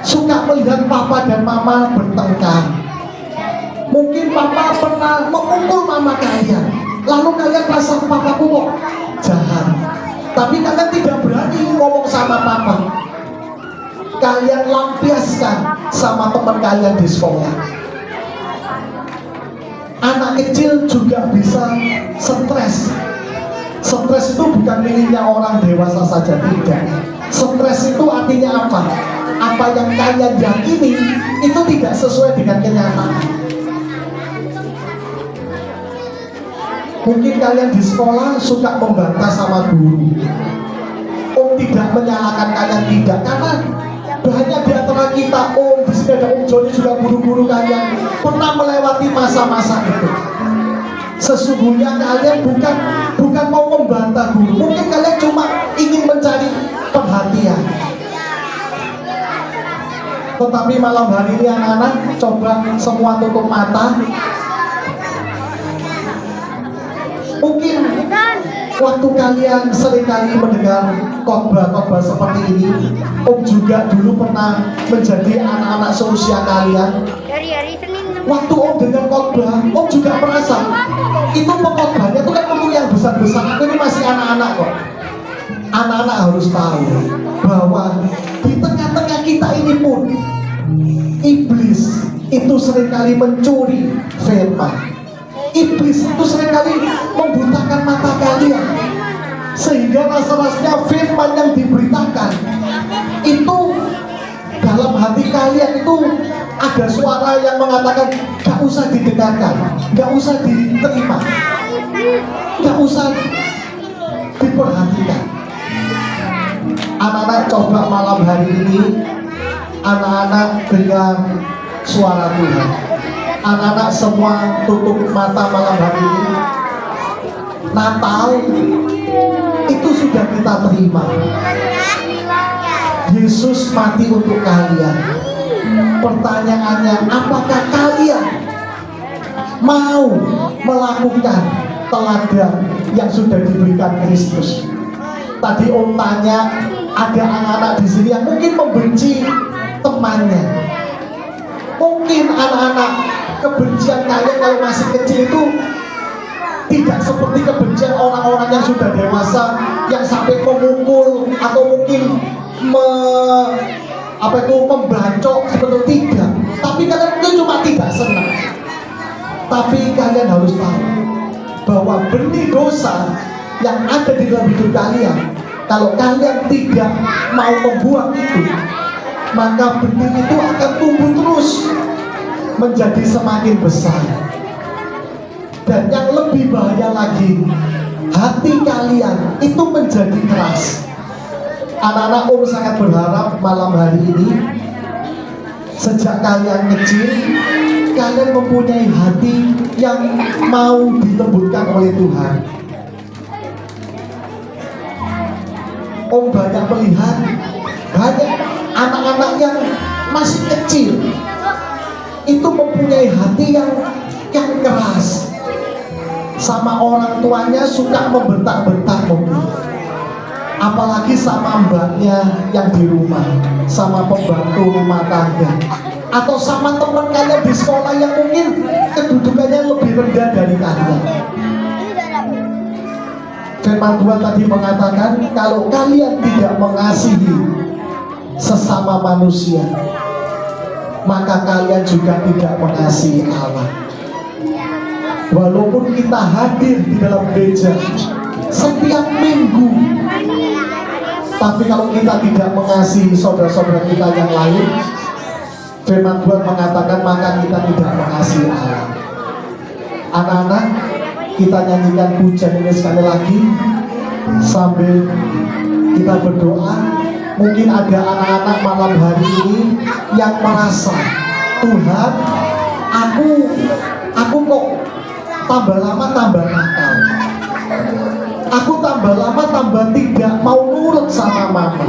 suka melihat papa dan mama bertengkar. Mungkin papa pernah memukul mama kalian, lalu kalian merasa papaku kok jahat, tapi kalian tidak berani ngomong sama papa. Kalian lampiaskan sama teman kalian di sekolah. Anak kecil juga bisa stres. Stres itu bukan miliknya orang dewasa saja, tidak. Stres itu artinya apa? Apa yang kalian yakini itu tidak sesuai dengan kenyataan. Mungkin kalian di sekolah suka membantah sama guru. Om tidak menyalahkan kalian, tidak, karena banyak di antara kita, Om, di sini ada Om Joni juga, guru-guru kalian pernah melewati masa-masa itu. Sesungguhnya kalian bukan mau membantah guru, mungkin kalian cuma ingin mencari perhatian. Tetapi malam hari ini anak-anak, coba semua tutup mata. Mungkin waktu kalian seringkali mendengar khotbah-khotbah seperti ini, Om juga dulu pernah menjadi anak-anak seusia kalian. Dari hari Senin. Waktu Om dengar khotbah, Om juga merasa itu pengkhotbahnya itu kan untuk yang besar-besar. Aku ini masih anak-anak kok. Anak-anak harus tahu bahwa di tengah-tengah kita ini pun iblis itu seringkali mencuri firman. Iblis itu seringkali membutakan mata kalian, sehingga rasa-rasanya firman yang diberitakan itu dalam hati kalian itu ada suara yang mengatakan gak usah didengarkan, gak usah diterima, gak usah diperhatikan. Anak-anak coba malam hari ini, anak-anak dengar suara Tuhan. Anak-anak semua tutup mata malam hari ini. Natal itu sudah kita terima. Yesus mati untuk kalian. Pertanyaannya, apakah kalian mau melakukan teladan yang sudah diberikan Kristus? Tadi Om tanya, ada anak-anak di sini yang mungkin membenci temannya. Mungkin anak-anak, kebencian kalian kalau masih kecil itu tidak seperti kebencian orang-orang yang sudah dewasa, yang sampai memukul atau mungkin membacok, seperti tidak. Tapi kalian itu cuma tidak senang. Tapi kalian harus tahu bahwa benih dosa yang ada di dalam hidup kalian, kalau kalian tidak mau membuang itu, maka benih itu akan tumbuh terus menjadi semakin besar. Dan yang lebih bahaya lagi, hati kalian itu menjadi keras. Anak-anak, Om sangat berharap malam hari ini, sejak kalian kecil, kalian mempunyai hati yang mau dilembutkan oleh Tuhan. Om banyak melihat banyak anak-anak yang masih kecil itu mempunyai hati yang keras, sama orang tuanya suka membentak-bentak mungkin, apalagi sama mbaknya yang di rumah, sama pembantu rumah tangga, atau sama teman kalian di sekolah yang mungkin kedudukannya lebih rendah dari kalian. Firman Tuhan tadi mengatakan, kalau kalian tidak mengasihi sesama manusia, maka kalian juga tidak mengasihi Allah. Walaupun kita hadir di dalam gereja setiap minggu, tapi kalau kita tidak mengasihi saudara-saudara kita yang lain, firman Tuhan mengatakan maka kita tidak mengasihi Allah. Anak-anak, kita nyanyikan pujian ini sekali lagi sambil kita berdoa. Mungkin ada anak-anak malam hari ini yang merasa, Tuhan, aku kok tambah lama tambah nakal, aku tambah lama tambah tidak mau nurut sama mama.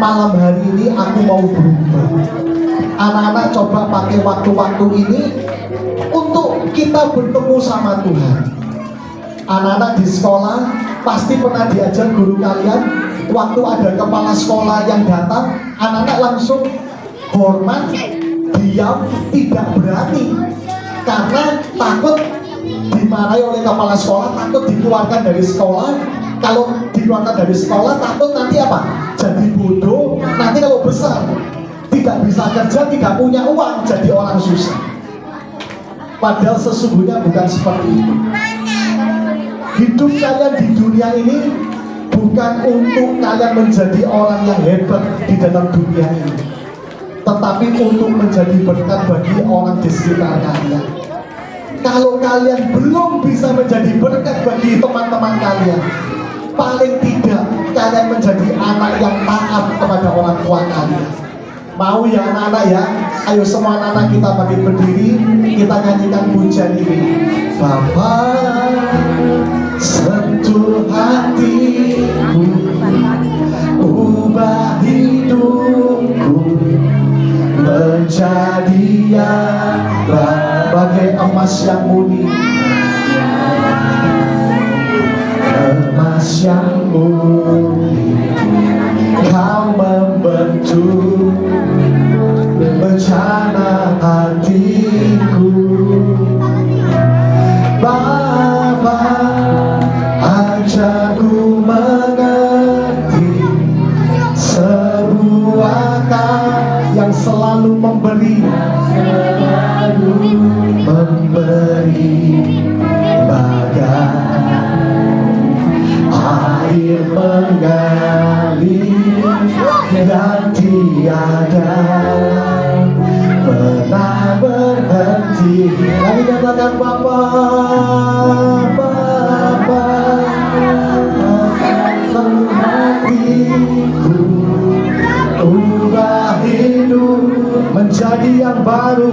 Malam hari ini aku mau berubah. Anak-anak coba pakai waktu-waktu ini untuk kita bertemu sama Tuhan. Anak-anak di sekolah pasti pernah diajar guru kalian, waktu ada kepala sekolah yang datang, anak-anak langsung hormat, diam, tidak berani karena takut dimarahi oleh kepala sekolah, takut dikeluarkan dari sekolah. Kalau dikeluarkan dari sekolah takut nanti apa? Jadi bodoh, nanti kalau besar tidak bisa kerja, tidak punya uang, jadi orang susah. Padahal sesungguhnya bukan seperti itu. Hidup kalian di dunia ini bukan untuk kalian menjadi orang yang hebat di dalam dunia ini, tetapi untuk menjadi berkat bagi orang di sekitar kalian. Kalau kalian belum bisa menjadi berkat bagi teman-teman kalian, paling tidak kalian menjadi anak yang taat kepada orang tua kalian. Mau ya anak-anak ya? Ayo semua anak-anak kita bangkit berdiri, kita nyanyikan pujian ini. Bapa, sentuh hatiku, ubah hidupku menjadi yang bagai emas yang murni, emas yang murni. Kau membentuk rencana hatiku. Bapa, ajarku mengerti sebuah kasih yang selalu memberi, bagai air mengalir dan tiada pernah berhenti. Lagi katakan Bapa, Bapa, hatiku, ubah hidup menjadi yang baru,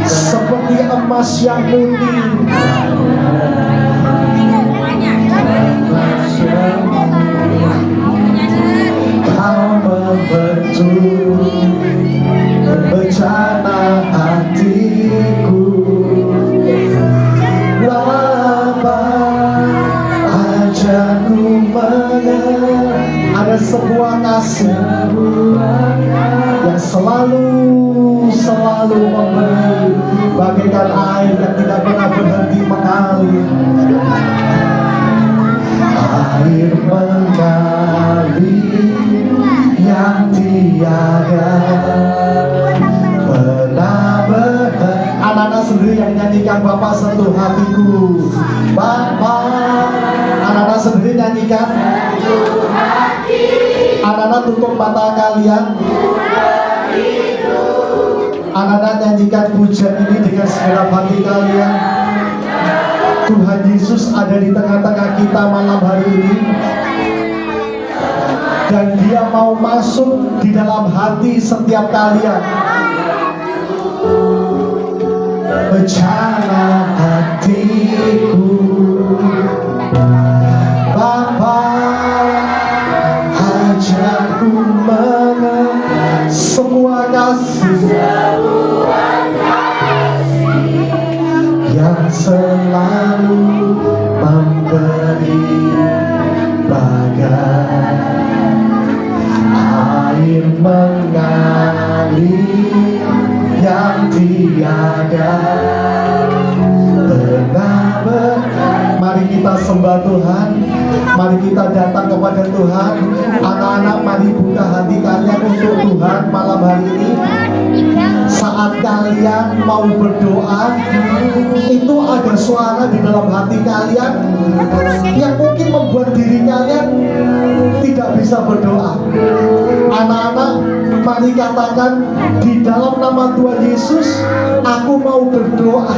seperti emas yang murni. Kau membentuk rencana hatiku. Bapa, ajarku mengerti. Ada sebuah kasih yang selalu memberi, bagaikan air yang tidak pernah berhenti mengalir. Air mengalir yang tiada pernah berhenti. Anak-anak sendiri yang nyanyikan Bapa sentuh hatiku. Bapa, anak-anak sendiri nyanyikan. Anak-anak tutup mata kalian. Anak-anak nyanyikan pujian ini dengan segenap hati kalian. Tuhan Yesus ada di tengah-tengah kita malam hari ini, dan Dia mau masuk di dalam hati setiap kalian. Rencana hatiku, Bapa, ajarku mengerti semua kasih yang selalu memberi, bagai air mengalir yang tiada pernah berhenti. Mari kita sembah Tuhan, mari kita datang kepada Tuhan. Anak-anak, mari buka hati kalian untuk Tuhan malam hari ini. Saat saat kalian mau berdoa, itu ada suara di dalam hati kalian yang mungkin membuat diri kalian tidak bisa berdoa. Anak-anak, mari katakan, di dalam nama Tuhan Yesus, aku mau berdoa.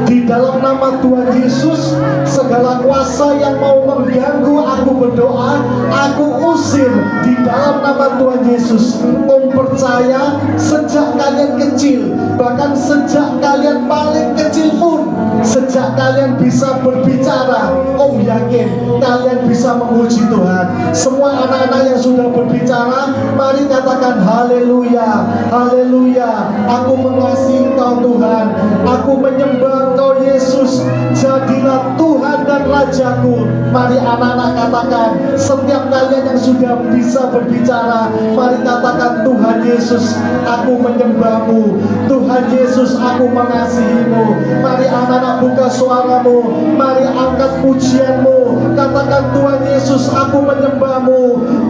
Di dalam nama Tuhan Yesus, segala kuasa yang mau mengganggu aku berdoa, aku usir di dalam nama Tuhan Yesus. Om percaya, sejak kalian kecil, bahkan sejak kalian paling kecil pun, sejak kalian bisa berbicara, Om yakin kalian bisa memuji Tuhan. Semua anak-anak yang sudah berbicara, mari katakan haleluya, haleluya. Aku mengasihi Engkau Tuhan, aku menyembah Engkau Yesus, jadilah Tuhan dan Rajaku. Mari anak-anak katakan, setiap kalian yang sudah bisa berbicara, mari katakan, Tuhan Yesus, aku menyembah-Mu. Tuhan Yesus, aku mengasihi-Mu. Mari anak-anak buka suaramu, mari angkat pujian-Mu. Katakan, Tuhan Yesus, aku menyembah-Mu.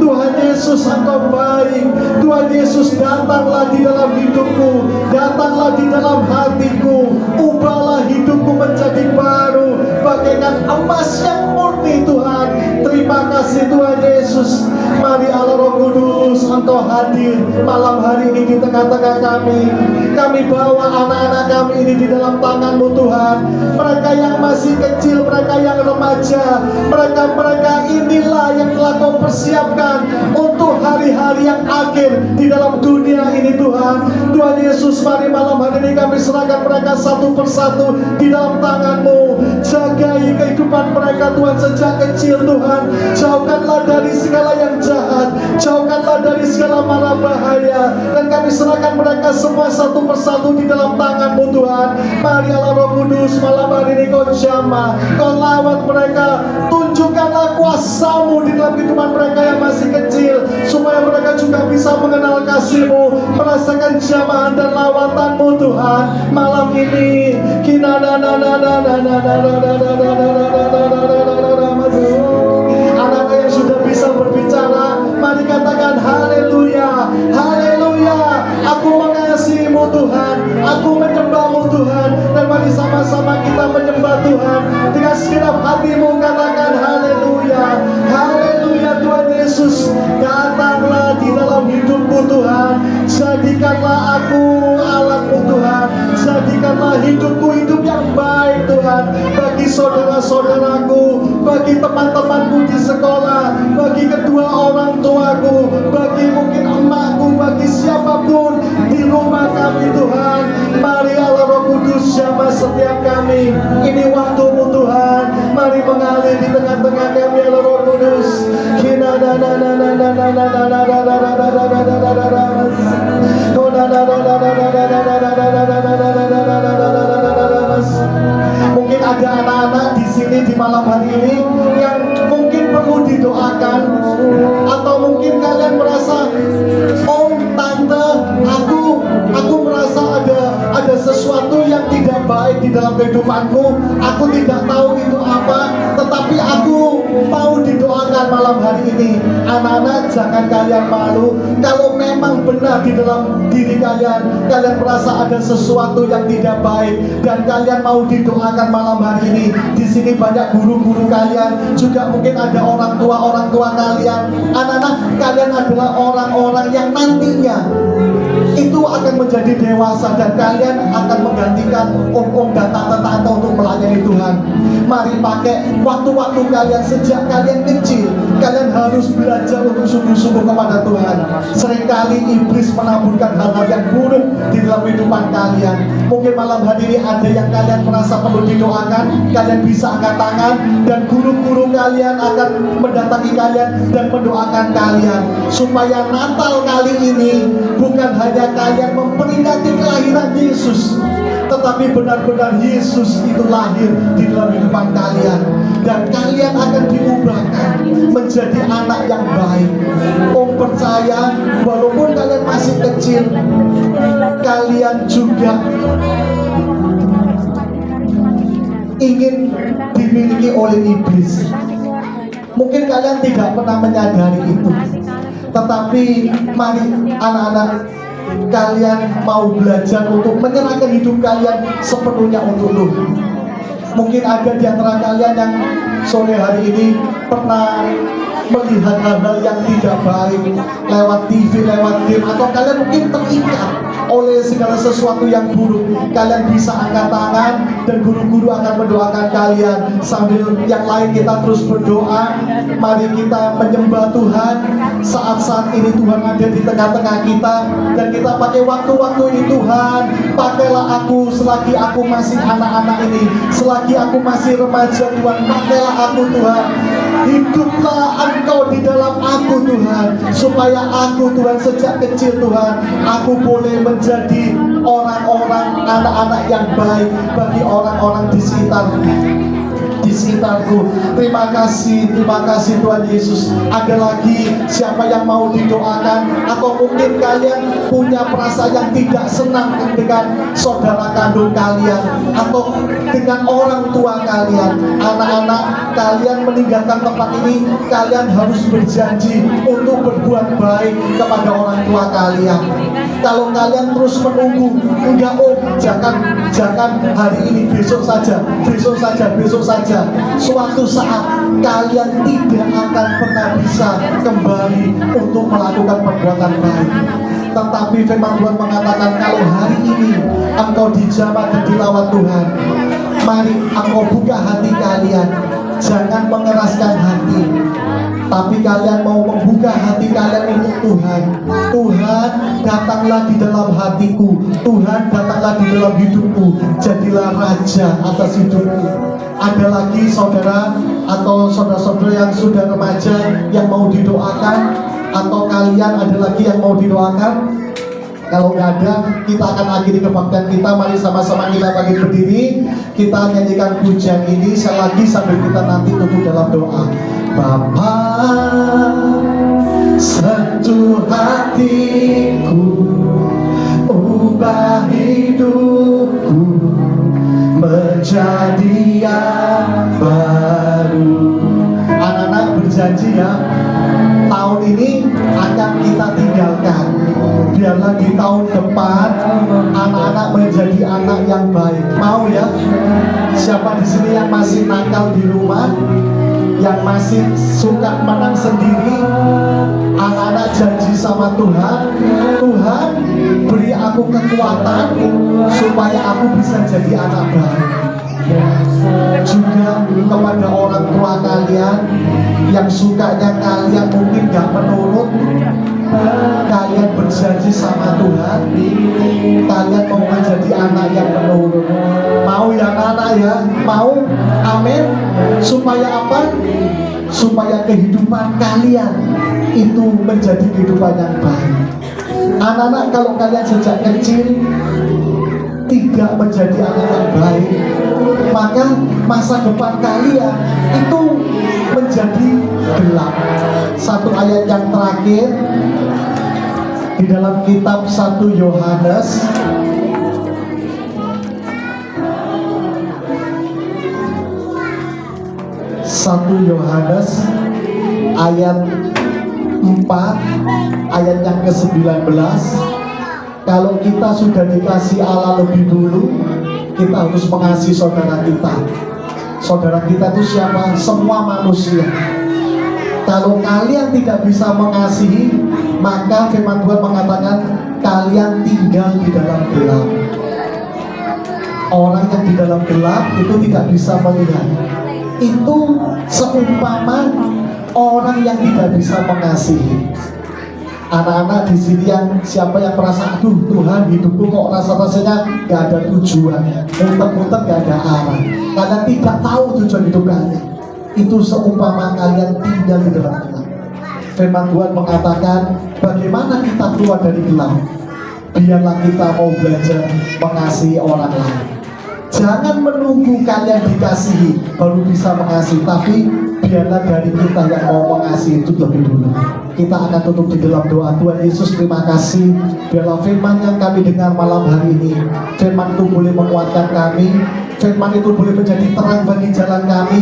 Tuhan Yesus, Engkau baik. Tuhan Yesus, datanglah di dalam hidupku, datanglah di dalam hatiku, ubahlah hidupku menjadi baru bagaikan emas yang murni. Tuhan, terima kasih Tuhan Yesus. Mari Allah Roh Kudus, Engkau hadir malam hari ini di tengah-tengah kami. Kami bawa anak-anak kami ini di dalam tangan-Mu Tuhan. Mereka yang masih kecil, mereka yang remaja, mereka inilah yang telah Kau persiapkan untuk hari-hari yang akhir di dalam dunia ini Tuhan. Tuhan Yesus, mari malam hari ini kami serahkan mereka satu persatu di dalam tangan-Mu. Jagai kehidupan mereka Tuhan sejak kecil Tuhan. Jauhkanlah dari segala yang jahat, jauhkanlah dari segala mara bahaya, dan kami serahkan mereka semua satu persatu di dalam tangan-Mu Tuhan. Mari Allah Roh Kudus, malam hari ini Kau jamah, Kau lawat mereka. Tunjukkanlah kuasa-Mu di dalam kehidupan mereka yang masih kecil, supaya mereka juga bisa mengenal kasih-Mu, merasakan jamahan dan lawatan-Mu Tuhan. Malam ini anak-anak yang sudah bisa berbicara, mari katakan haleluya, haleluya. Aku mengasihi-Mu Tuhan, aku menyembah-Mu Tuhan. Dan mari sama-sama kita menyembah Tuhan dengan segenap hatimu. Katakan haleluya, haleluya. Tuhan Yesus, datanglah di dalam hidupku Tuhan. Jadikanlah aku alat-Mu Tuhan. Jadikanlah hidupku hidup yang baik Tuhan, bagi saudara-saudaraku, bagi teman-temanku di sekolah, bagi kedua orang tuaku, bagi mungkin emakku, bagi siapapun di rumah kami Tuhan. Mari Allah Roh Kudus jamah setiap kami. Ini waktu-Mu Tuhan. Mari mengalir di tengah-tengah kami Allah Roh Kudus. Mungkin ada anak-anak di sini di malam hari ini yang mungkin perlu didoakan, atau mungkin kalian merasa, Om, Tante, aku merasa ada sesuatu yang tidak baik di dalam kehidupanku. Aku tidak tahu itu apa, tetapi aku mau didoakan malam hari ini. Anak-anak, jangan kalian malu. Kalau memang benar di dalam diri kalian merasa ada sesuatu yang tidak baik dan kalian mau didoakan malam hari ini, di sini banyak guru-guru kalian, juga mungkin ada orang tua kalian. Anak-anak, kalian adalah orang-orang yang nantinya itu akan menjadi dewasa, dan kalian akan menggantikan om-om dan tante-tante untuk melayani Tuhan. Mari pakai waktu-waktu kalian sejak kalian kecil. Kalian harus belajar untuk sungguh-sungguh kepada Tuhan. Seringkali iblis menaburkan hal-hal yang buruk di dalam kehidupan kalian. Mungkin malam hari ini ada yang kalian merasa perlu didoakan. Kalian bisa angkat tangan, dan guru-guru kalian akan mendatangi kalian dan mendoakan kalian, supaya Natal kali ini bukan hanya kalian memperingati kelahiran Yesus, tetapi benar-benar Yesus itu lahir di dalam kehidupan kalian, dan kalian akan diubahkan menjadi anak yang baik. Om percaya, walaupun kalian masih kecil, kalian juga ingin dimiliki oleh iblis. Mungkin kalian tidak pernah menyadari itu, tetapi mari anak-anak, kalian mau belajar untuk menyerahkan hidup kalian sepenuhnya untuk Tuhan. Mungkin ada di antara kalian yang sore hari ini pernah melihat hal-hal yang tidak baik lewat TV, lewat game, atau kalian mungkin terikat oleh segala sesuatu yang buruk. Kalian bisa angkat tangan dan guru-guru akan mendoakan kalian. Sambil yang lain kita terus berdoa. Mari kita menyembah Tuhan. Saat-saat ini Tuhan ada di tengah-tengah kita, dan kita pakai waktu-waktu ini. Tuhan, pakailah aku selagi aku masih anak-anak ini, selagi aku masih remaja. Tuhan, pakailah aku Tuhan. Hiduplah Engkau di dalam aku Tuhan, supaya aku Tuhan sejak kecil Tuhan, aku boleh menjadi orang-orang, anak-anak yang baik bagi orang-orang di sekitarku. Terima kasih Tuhan Yesus. Ada lagi siapa yang mau didoakan, atau mungkin kalian punya perasaan yang tidak senang dengan saudara kandung kalian atau dengan orang tua kalian, anak-anak kalian meninggalkan tempat ini, kalian harus berjanji untuk berbuat baik kepada orang tua kalian. Kalau kalian terus menunggu, enggak jangan hari ini, besok saja. Suatu saat kalian tidak akan pernah bisa kembali untuk melakukan perbuatan baik. Tetapi firman Tuhan mengatakan, kalau hari ini engkau dijamah dan dilawat Tuhan, mari engkau buka hati kalian. Jangan mengeraskan hati, tapi kalian mau membuka hati kalian untuk Tuhan. Tuhan, datanglah di dalam hatiku. Tuhan, datanglah di dalam hidupku. Jadilah raja atas hidupku. Ada lagi saudara atau saudara-saudara yang sudah remaja yang mau didoakan, atau kalian ada lagi yang mau didoakan? Kalau nggak ada, kita akan akhiri kebaktian kita. Mari sama-sama kita bangkit berdiri. Kita nyanyikan pujian ini sekali lagi sambil kita nanti tutup dalam doa. Bapa, sentuh hatiku, ubah hidupku menjadi yang baru. Anak-anak berjanji ya, tahun ini akan kita tinggalkan. Biarlah di tahun depan anak-anak menjadi anak yang baik. Mau ya? Siapa di sini yang masih nakal di rumah, yang masih suka menang sendiri? Anak-anak janji sama Tuhan, Tuhan beri aku kekuatan supaya aku bisa jadi anak baik. Juga kepada orang tua kalian yang sukanya kalian mungkin gak menurut, kalian berjanji sama Tuhan, kalian mau menjadi anak yang menurut. Mau ya anak-anak ya? Mau? Amin. Supaya apa? Supaya kehidupan kalian itu menjadi kehidupan yang baik. Anak-anak, kalau kalian sejak kecil tidak menjadi anak yang baik, maka masa depan kalian itu menjadi gelap. Satu ayat yang terakhir di dalam kitab 1 Yohanes ayat 4, ayat yang ke-19. Kalau kita sudah dikasih Allah lebih dulu, kita harus mengasihi saudara kita. Saudara kita itu siapa? Semua manusia. Kalau kalian tidak bisa mengasihi, maka firman Tuhan mengatakan kalian tinggal di dalam gelap. Orang yang di dalam gelap itu tidak bisa melihat. Itu seumpama orang yang tidak bisa mengasihi. Anak-anak di sini yang siapa yang merasa, aduh Tuhan, hidupku kok rasanya gak ada tujuan, muter-muter gak ada arah, kalian tidak tahu tujuan hidup kalian. Itu seumpama kalian tinggal di dalam gelap. Firman Tuhan mengatakan, bagaimana kita keluar dari gelap? Biarlah kita mau belajar mengasihi orang lain. Jangan menunggu kalian dikasihi baru bisa mengasihi, tapi biarlah dari kita yang mau mengasihi itu lebih dulu. Kita akan tutup di dalam doa. Tuhan Yesus, terima kasih. Biarlah firman yang kami dengar malam hari ini, firman itu boleh menguatkan kami, firman itu boleh menjadi terang bagi jalan kami,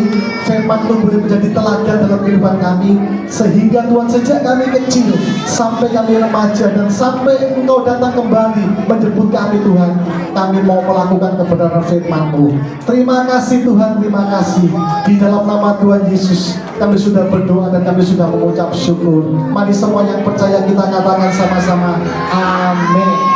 firman itu boleh menjadi teladan dalam kehidupan kami, sehingga Tuhan sejak kami kecil sampai kami remaja dan sampai Engkau datang kembali menjemput kami Tuhan, kami mau melakukan kebenaran firman-Mu. Terima kasih Tuhan, terima kasih. Di dalam nama Tuhan Yesus kami sudah berdoa dan kami sudah mengucap syukur. Mari semua yang percaya kita katakan sama-sama amin.